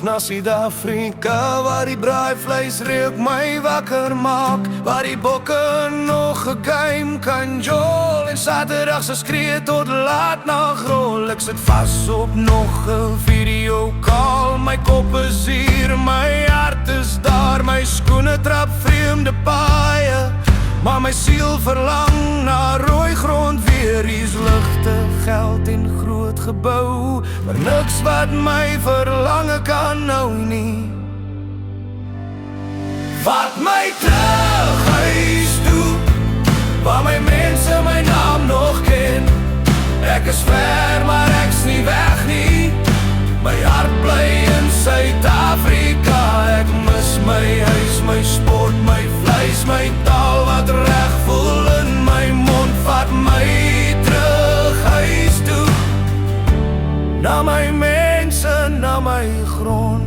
na Suid-Afrika, waar die braaivleis reuk my wakker maak, waar die bokke nog gegeim kan jol en Saterdag se skree tot laat nag rol. Ek sit vas op nog 'n video call, my kop is hier, my hart is daar, my skoene trap vreemde paaie, maar my siel verlang na rooi grond weer. Hier's ligte, geld en groot gebou, maar niks wat my verlange kan nou nie. Vat my terug huis toe, waar my mense my naam nog ken. Ek is ver, maar ek's nie weg nie, my hart bly in Suid-Afrika. Ek mis my huis, my sport, my vleis, my taal wat reg voel in my mond. Vat my terug huis toe, na my mense, na my grond.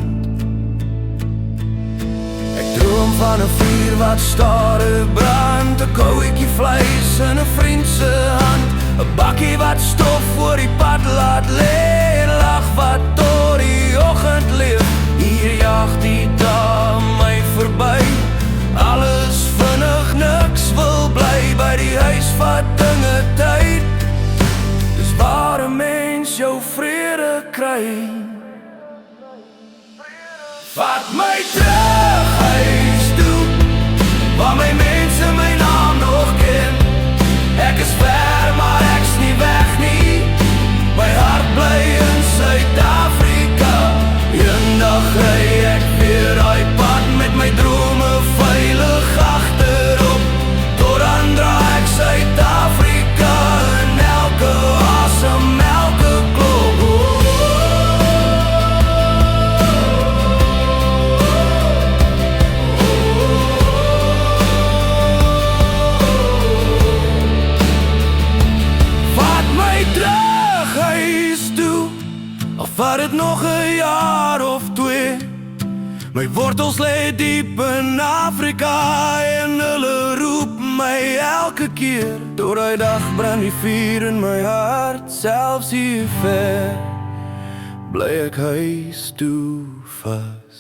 Ek droom van 'n vuur wat stadig brand, 'n kouetjie vleis in 'n vriend se hand, 'n bakkie wat stof voor die pad laat lê, en lag wat tot die oggend leef. Hier jag die dae my verby, alles vinnig, niks wil bly. By die huis vat dinge tyd, dis waar 'n mens jou vrede kry. Vat my terug huis toe, waar my mense my naam nog ken. Ek is ver, maar ek's nie weg nie, my hart bly in Suid-Afrika. Eendag ry ek weer daai pad met my drome veilig agterop, tot dan draai ek Suid-Afrika in elke asem, elke klop. Vat my terug huis toe, al vat dit nog 'n jaar of 2. My wortels lê diep in Afrika en hulle roep my elke keer. Tot die dag brand die vuur in my hart, selfs hier ver bly ek huis toe vas.